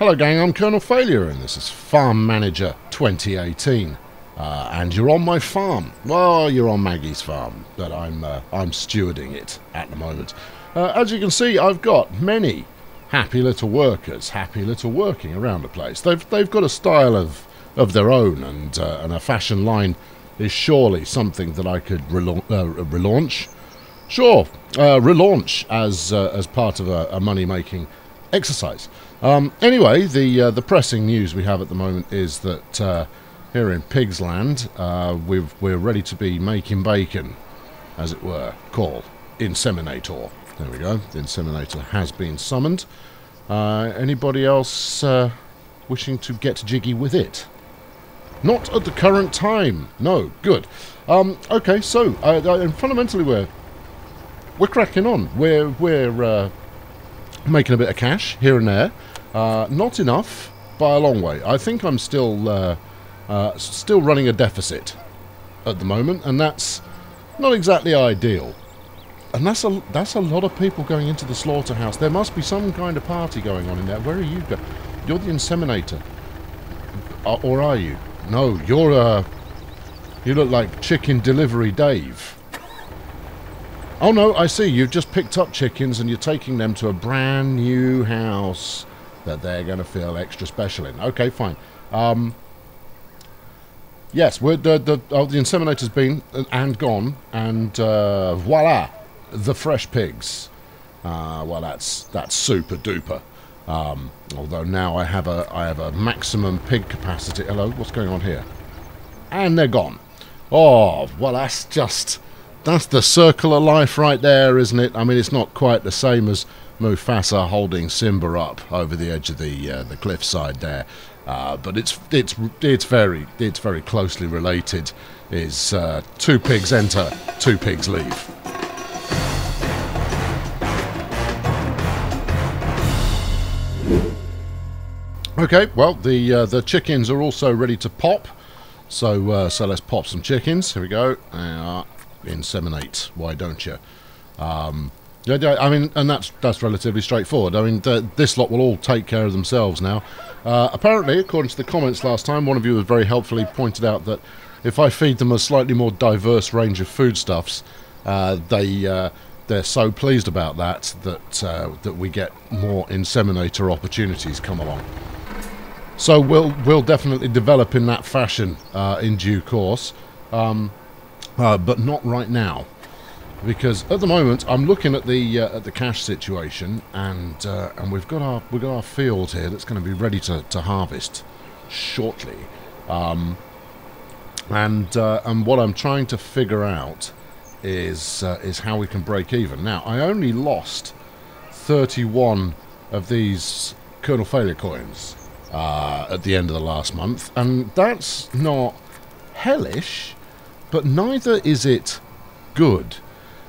Hello gang, I'm Colonel Failure and this is Farm Manager 2018. And you're on my farm. Well, you're on Maggie's farm, but I'm stewarding it at the moment. As you can see, I've got many happy little workers, happy little working around the place. They've got a style of their own, and a fashion line is surely something that I could relaunch. Sure, relaunch as part of a money-making exercise. Anyway, the pressing news we have at the moment is that here in Pigsland, we're ready to be making bacon, as it were. Call Inseminator. There we go. The Inseminator has been summoned. Anybody else wishing to get jiggy with it? Not at the current time. No. Good. Okay. So fundamentally, we're cracking on. We're making a bit of cash here and there. Not enough by a long way. I think I'm still running a deficit at the moment, and that's not exactly ideal. And that's a lot of people going into the slaughterhouse. There must be some kind of party going on in there. Where are you going? You're the inseminator, or are you? No, you look like Chicken Delivery Dave. Oh no, I see. You've just picked up chickens and you're taking them to a brand new house that they're going to feel extra special in. Okay, fine. Yes, the inseminator's been and gone, and voila, the fresh pigs. Well, that's super duper. Although now I have a maximum pig capacity. Hello, what's going on here? And they're gone. Oh, well, that's the circle of life right there, isn't it? I mean, it's not quite the same as Mufasa holding Simba up over the edge of the cliffside there, but it's very closely related. Is 2 pigs enter, 2 pigs leave. Okay, well the chickens are also ready to pop, so let's pop some chickens. Here we go. Inseminate. Why don't you? Yeah, I mean, and that's relatively straightforward. I mean, this lot will all take care of themselves now. Apparently, according to the comments last time, one of you has very helpfully pointed out that if I feed them a slightly more diverse range of foodstuffs, they're so pleased about that we get more inseminator opportunities come along. So we'll definitely develop in that fashion in due course, but not right now. Because at the moment I'm looking at the cash situation, and we've got our field here that's going to be ready to harvest shortly, and what I'm trying to figure out is how we can break even. Now I only lost 31 of these Colonel Failure coins at the end of the last month, and that's not hellish, but neither is it good.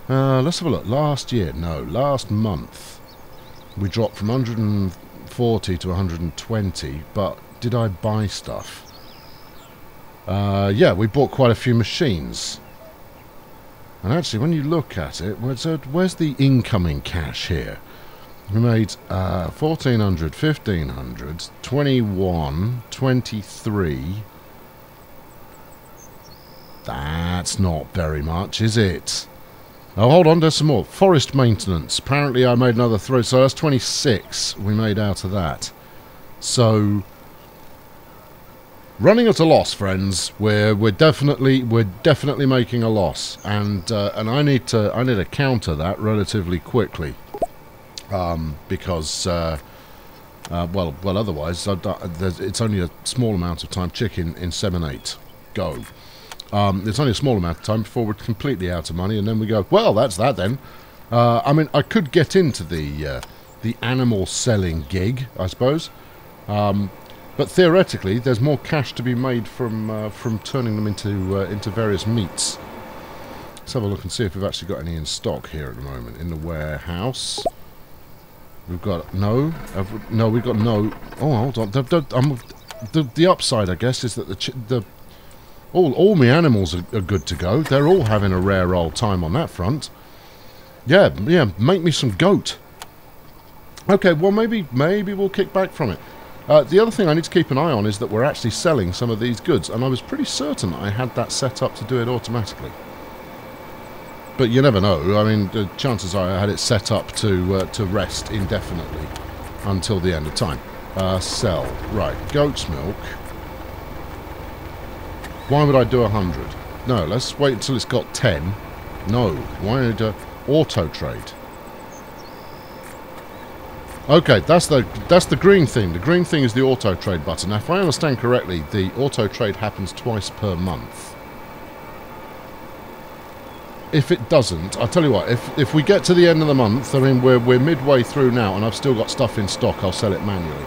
Let's have a look. Last month we dropped from 140 to 120, but did I buy stuff? Yeah, we bought quite a few machines. And actually, when you look at it, where's the incoming cash here? We made 1,400, 1,500, 21, 23... That's not very much, is it? Oh, hold on, there's some more. Forest maintenance. Apparently I made another 3, so that's 26 we made out of that. So, running at a loss, friends. We're definitely making a loss, and I need to counter that relatively quickly, because well, otherwise it's only a small amount of time. Chicken inseminate, go. It's only a small amount of time before we're completely out of money, and then we go, well, that's that then. I mean, I could get into the animal selling gig, I suppose, but theoretically, there's more cash to be made from turning them into various meats. Let's have a look and see if we've actually got any in stock here at the moment in the warehouse. We've got no. We've got no. Oh, hold on. The upside, I guess, is that all my animals are good to go. They're all having a rare old time on that front. Yeah, make me some goat. Okay, well maybe we'll kick back from it. The other thing I need to keep an eye on is that we're actually selling some of these goods, and I was pretty certain I had that set up to do it automatically. But you never know. I mean, the chances are I had it set up to rest indefinitely until the end of time. Sell. Right, goat's milk. Why would I do 100? No, let's wait until it's got 10. No, why would I auto trade? Okay, that's the green thing. The green thing is the auto trade button. Now, if I understand correctly, the auto trade happens twice per month. If it doesn't, I'll tell you what. If we get to the end of the month, I mean we're midway through now, and I've still got stuff in stock, I'll sell it manually.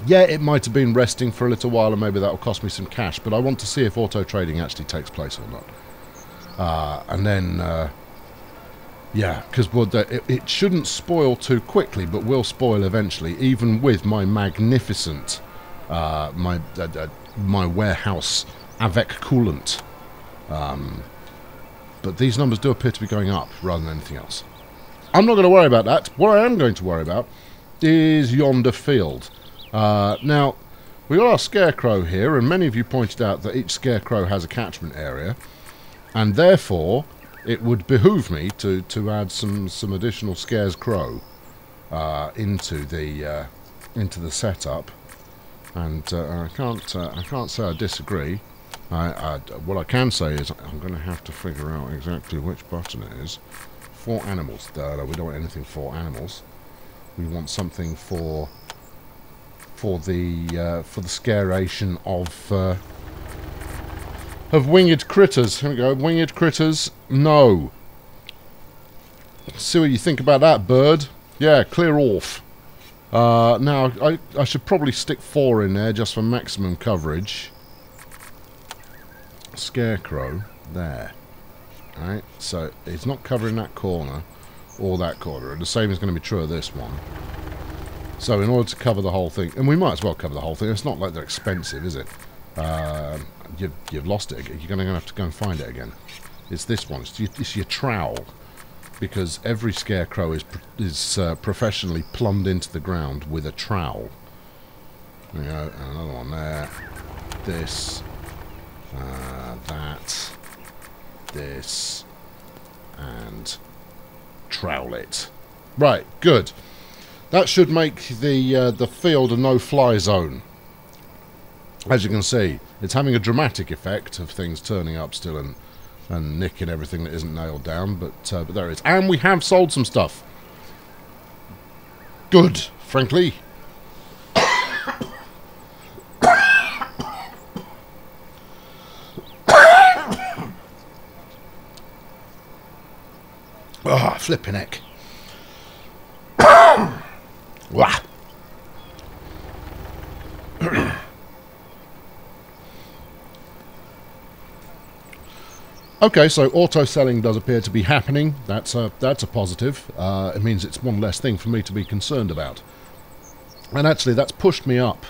Yeah, it might have been resting for a little while, and maybe that will cost me some cash. But I want to see if auto trading actually takes place or not. And then. Yeah, because it shouldn't spoil too quickly, but will spoil eventually, even with my magnificent, my warehouse avec coolant. But these numbers do appear to be going up rather than anything else. I'm not going to worry about that. What I am going to worry about is yonder field. Now, we got our scarecrow here, and many of you pointed out that each scarecrow has a catchment area, and therefore it would behoove me to add some additional scarecrow into the setup, and I can't say I disagree. What I can say is I'm going to have to figure out exactly which button it is. For animals. No, we don't want anything for animals. We want something for the scaration of winged critters. Here we go. Winged critters. No. See what you think about that, bird. Yeah, clear off. Now, I should probably stick 4 in there just for maximum coverage. Scarecrow. There. Alright, so it's not covering that corner or that corner. And the same is going to be true of this one. So in order to cover the whole thing, and we might as well cover the whole thing. It's not like they're expensive, is it? You've lost it again. You're going to have to go and find it again. It's this one. It's your trowel, because every scarecrow is professionally plumbed into the ground with a trowel. There you go. Another one there. This. That. This. And trowel it. Right. Good. That should make the field a no-fly zone. As you can see, it's having a dramatic effect of things turning up still and nicking everything that isn't nailed down, but there it is. And we have sold some stuff. Good, frankly. Ah, flipping heck. Wah. Okay, so auto-selling does appear to be happening. That's a positive. It means it's one less thing for me to be concerned about. And actually, that's pushed me up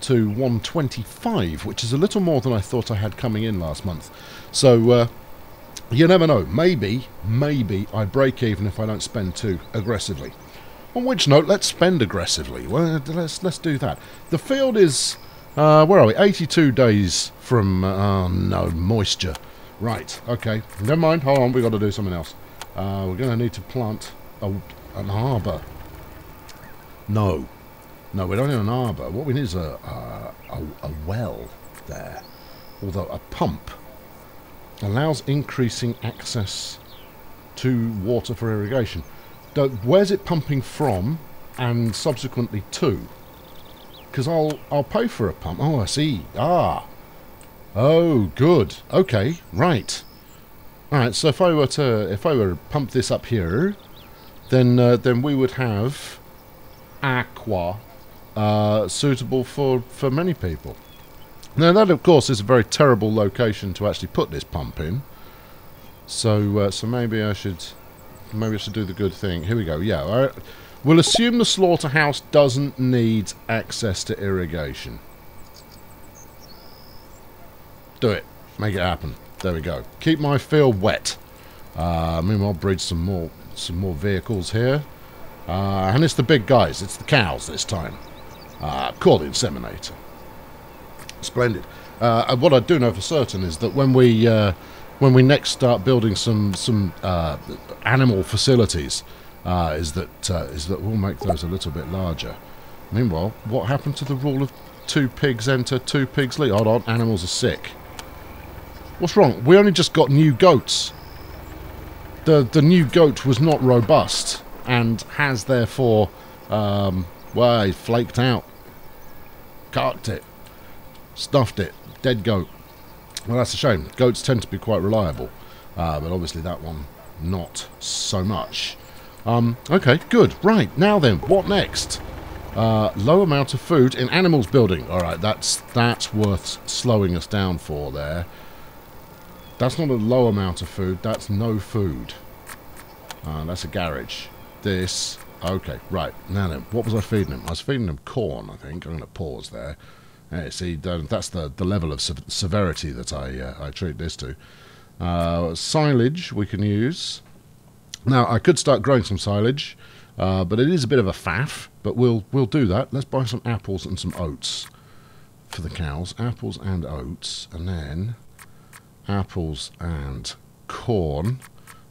to 125, which is a little more than I thought I had coming in last month. So, you never know. Maybe I break even if I don't spend too aggressively. On which note, let's spend aggressively. Well, let's do that. The field is, where are we? 82 days from, oh no, moisture. Right, okay, never mind, hold on, we've got to do something else. We're going to need to plant an arbour. No, we don't need an arbour. What we need is a well there. Although a pump allows increasing access to water for irrigation. Where's it pumping from and subsequently to? Because I'll pay for a pump. Oh, I see. Ah. Oh, good. Okay, right. Alright, so if I were to pump this up here, then we would have aqua suitable for many people. Now that of course is a very terrible location to actually put this pump in. So so maybe I should do the good thing. Here we go. Yeah, all right. We'll assume the slaughterhouse doesn't need access to irrigation. Do it. Make it happen. There we go. Keep my field wet. Meanwhile, breed some more vehicles here. And it's the big guys. It's the cows this time. Called the inseminator. Splendid. What I do know for certain is that when we next start building some animal facilities, is that we'll make those a little bit larger. Meanwhile, what happened to the rule of 2 pigs enter, 2 pigs leave? Hold on, animals are sick. What's wrong? We only just got new goats. The new goat was not robust and has therefore, well, he flaked out, carked it, stuffed it, dead goat. Well, that's a shame. Goats tend to be quite reliable, but obviously that one not so much. Okay, good. Right, now then, what next? Low amount of food in animals building. Alright, that's worth slowing us down for there. That's not a low amount of food, that's no food. That's a garage. This, okay, right. Now then, what was I feeding him? I was feeding him corn, I think. I'm going to pause there. Yeah, see, that's the level of severity that I treat this to. Silage we can use. Now, I could start growing some silage, but it is a bit of a faff, but we'll do that. Let's buy some apples and some oats for the cows. Apples and oats, and then apples and corn.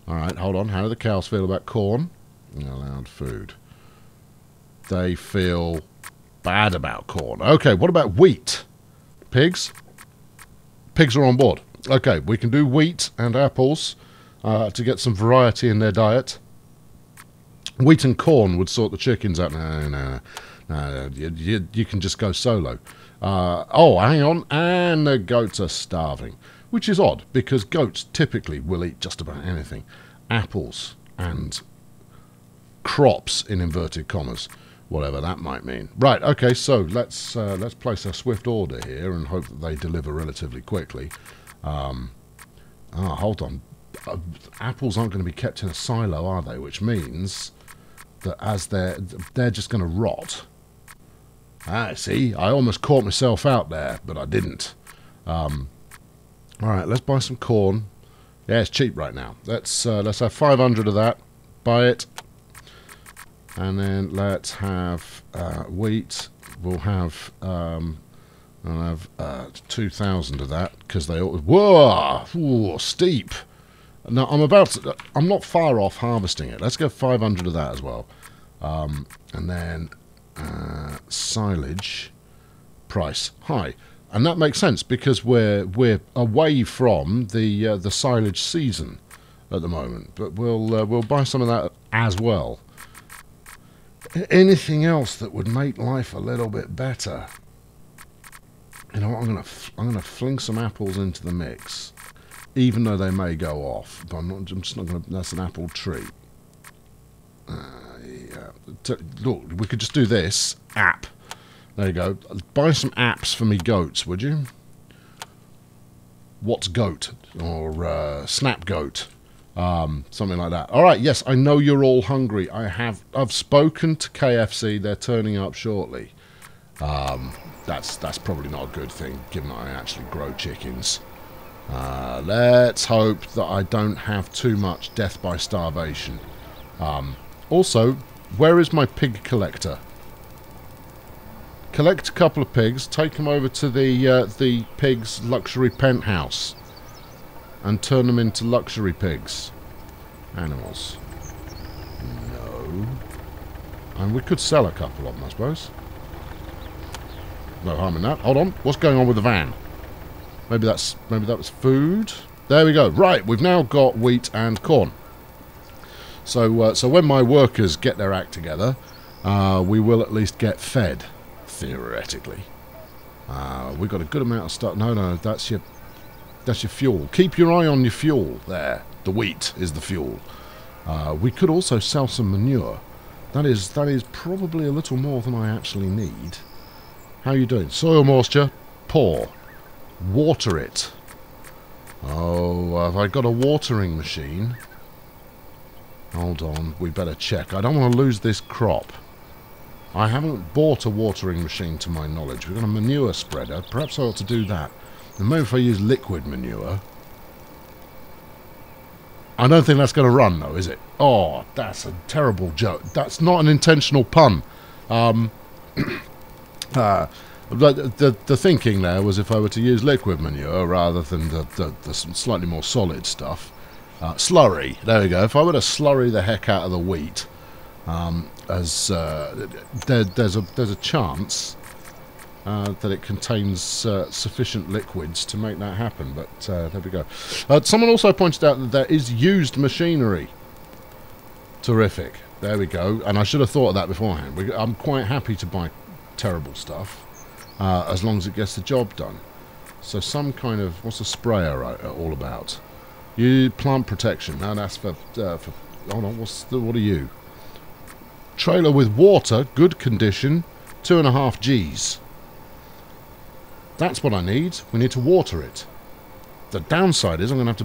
Alright, hold on. How do the cows feel about corn? Allowed food. They feel bad about corn. Okay, what about wheat? Pigs? Pigs are on board. Okay, we can do wheat and apples to get some variety in their diet. Wheat and corn would sort the chickens out. No. You can just go solo. Oh, hang on. And the goats are starving. Which is odd, because goats typically will eat just about anything. Apples and crops, in inverted commas. Whatever that might mean. Right, okay, so let's place a swift order here and hope that they deliver relatively quickly. Hold on. Apples aren't going to be kept in a silo, are they? Which means that as they're just going to rot. See, I almost caught myself out there, but I didn't. Alright, let's buy some corn. Yeah, it's cheap right now. Let's have 500 of that. Buy it. And then let's have wheat. We'll have I'll have 2,000 of that because they all. Whoa! Ooh, steep. Now I'm not far off harvesting it. Let's go 500 of that as well. And then silage price high, and that makes sense because we're away from the silage season at the moment. But we'll buy some of that as well. Anything else that would make life a little bit better? You know what? I'm gonna fling some apples into the mix, even though they may go off. But I'm just not gonna. That's an apple tree. Yeah. Look, we could just do this app. There you go. Buy some apps for me goats, would you? What's goat or snap goat? Something like that. All right. Yes, I know you're all hungry. I've spoken to KFC. They're turning up shortly. That's probably not a good thing, given that I actually grow chickens. Let's hope that I don't have too much death by starvation. Also, where is my pig collector? Collect a couple of pigs, take them over to the pigs' luxury penthouse, and turn them into luxury pigs. Animals. No. And we could sell a couple of them, I suppose. No harm in that. Hold on. What's going on with the van? Maybe that was food. There we go. Right, we've now got wheat and corn. So when my workers get their act together, we will at least get fed, theoretically. We've got a good amount of stuff. No, that's your fuel. Keep your eye on your fuel there. The wheat is the fuel. We could also sell some manure. That is probably a little more than I actually need. How are you doing? Soil moisture, poor. Water it. Oh, have I got a watering machine? Hold on, we better check. I don't want to lose this crop. I haven't bought a watering machine to my knowledge. We've got a manure spreader. Perhaps I ought to do that. And maybe if I use liquid manure. I don't think that's going to run, though, is it? Oh, that's a terrible joke. That's not an intentional pun. The thinking there was if I were to use liquid manure rather than the slightly more solid stuff. Slurry, there we go. If I were to slurry the heck out of the wheat, there's a chance that it contains sufficient liquids to make that happen. But there we go. Someone also pointed out that there is used machinery. Terrific. There we go. And I should have thought of that beforehand. I'm quite happy to buy terrible stuff. As long as it gets the job done. So some kind of... What's a sprayer all about? You plant protection. No, that's for hold on, what are you? Trailer with water, good condition, 2.5 Gs. That's what I need. We need to water it. The downside is I'm going to have to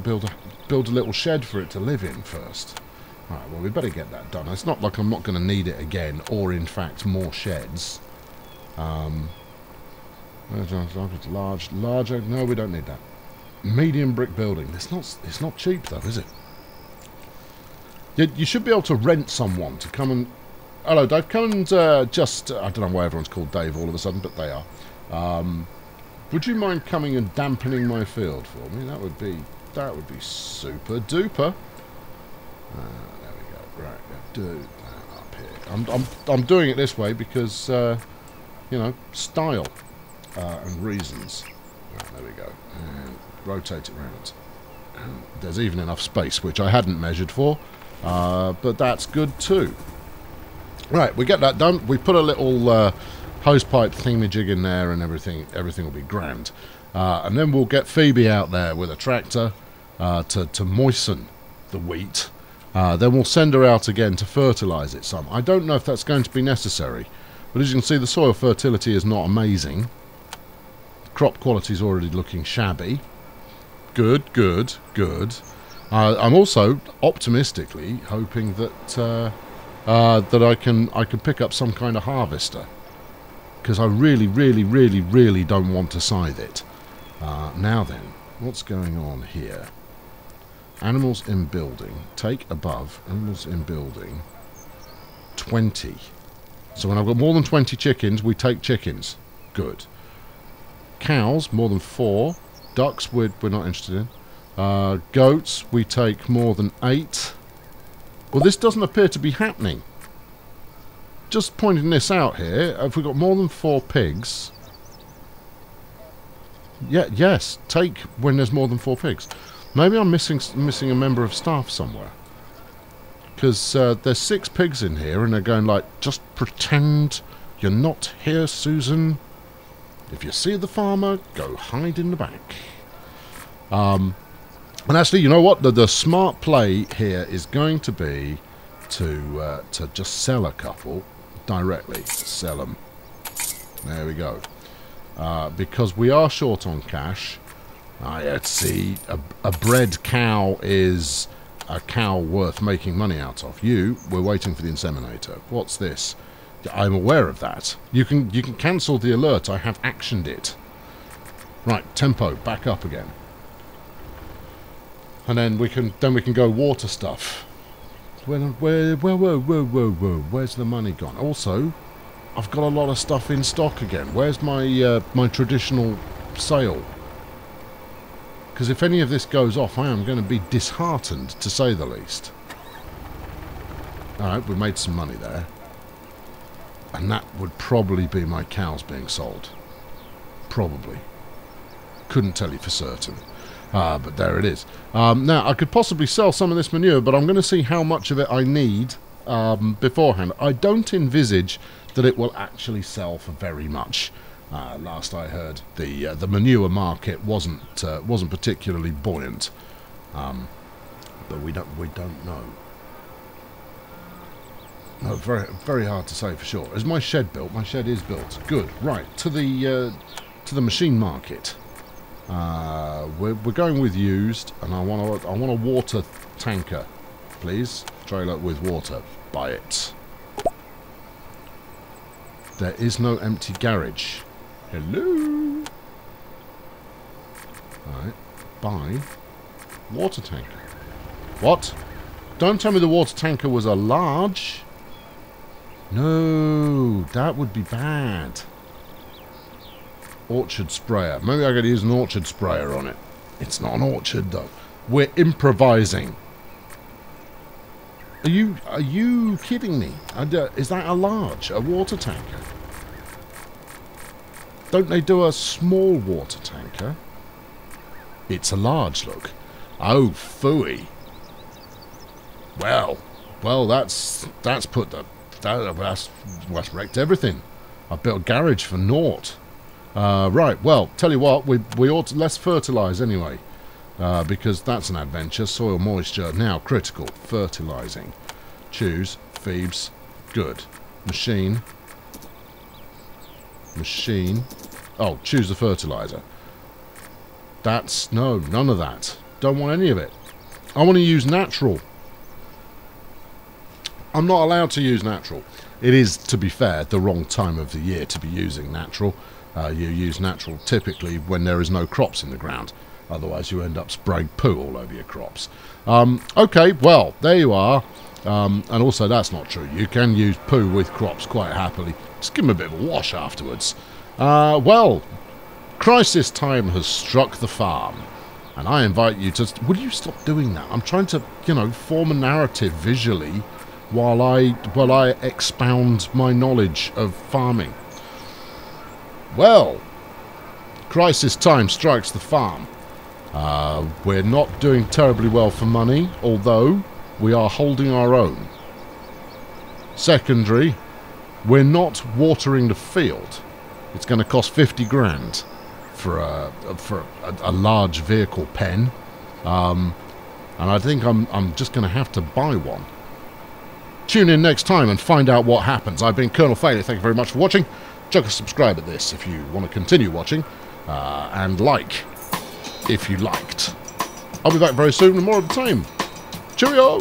build a little shed for it to live in first. Alright, well we better get that done. It's not like I'm not going to need it again, or in fact more sheds. Larger. No, we don't need that. Medium brick building. It's not cheap though, is it? You should be able to rent someone to come and... Hello, Dave. Come and just... I don't know why everyone's called Dave all of a sudden, but they are. Would you mind coming and dampening my field for me? That would be super duper. There we go. Right, do that up here. I'm doing it this way because you know, style and reasons. Right, there we go. And rotate it around. And there's even enough space, which I hadn't measured for, but that's good too. Right, we get that done. We put a little hose pipe thingamajig in there, and everything will be grand. And then we'll get Phoebe out there with a tractor to moisten the wheat. Then we'll send her out again to fertilise it some. I don't know if that's going to be necessary, but as you can see, the soil fertility is not amazing. Crop quality is already looking shabby. Good. I'm also optimistically hoping that that I can pick up some kind of harvester, because I really don't want to scythe it. Now then, what's going on here? Animals in building. Take above. Animals in building. 20. So when I've got more than 20 chickens, we take chickens. Good. Cows, more than 4. Ducks, we're not interested in. Goats, we take more than 8. Well, this doesn't appear to be happening. Just pointing this out here, if we've got more than 4 pigs... Yeah, yes, take when there's more than 4 pigs. Maybe I'm missing a member of staff somewhere. Because there's 6 pigs in here, and they're going like, just pretend you're not here, Susan. If you see the farmer, go hide in the back. And actually, you know what? The smart play here is going to be to just sell a couple directly. Sell them. There we go. Because we are short on cash. Let's see. A bred cow is a cow worth making money out of. We're waiting for the inseminator. What's this? I'm aware of that. You can cancel the alert. I have actioned it. Right, tempo back up again. And then we can go water stuff. Whoa, where's the money gone? Also, I've got a lot of stuff in stock again. Where's my my traditional sale? Because if any of this goes off, I am going to be disheartened, to say the least. Alright, we made some money there. And that would probably be my cows being sold. Probably. Couldn't tell you for certain. But there it is. Now, I could possibly sell some of this manure, but I'm going to see how much of it I need beforehand. I don't envisage that it will actually sell for very much. Last I heard, the manure market wasn't particularly buoyant. But we don't know. No, very hard to say for sure. Is my shed built? My shed is built. Good. Right, to the machine market. We're going with used, and I want a water tanker, please. Trailer with water. Buy it. There is no empty garage. Hello. Alright. Buy water tanker. What? Don't tell me the water tanker was a large. No, that would be bad. Orchard sprayer. Maybe I could use an orchard sprayer on it. It's not an orchard though. We're improvising. Are you kidding me? Is that a water tanker? Don't they do a small water tanker? It's a large, look. Oh, phooey. Well, that's put the that's wrecked everything. I built a garage for naught. Right. Well, tell you what, we ought to let's fertilise anyway, because that's an adventure. Soil moisture now critical. Fertilising. Choose Phoebes. Good. Machine. Oh, choose the fertiliser. No, none of that. Don't want any of it. I want to use natural. I'm not allowed to use natural. It is, to be fair, the wrong time of the year to be using natural. You use natural typically when there is no crops in the ground. Otherwise you end up spraying poo all over your crops. Okay, well, there you are. And also that's not true. You can use poo with crops quite happily. Just give them a bit of a wash afterwards. Well, crisis time has struck the farm. And I invite you to... Would you stop doing that? I'm trying to, form a narrative visually while I expound my knowledge of farming. Well, crisis time strikes the farm. We're not doing terribly well for money, although we are holding our own. Secondary, we're not watering the field. It's going to cost 50 grand for a large vehicle pen, and I think I'm just going to have to buy one. Tune in next time and find out what happens. I've been Colonel Failure. Thank you very much for watching. Chuck a subscribe at this if you want to continue watching, and like if you liked. I'll be back very soon with more of the same. Cheerio!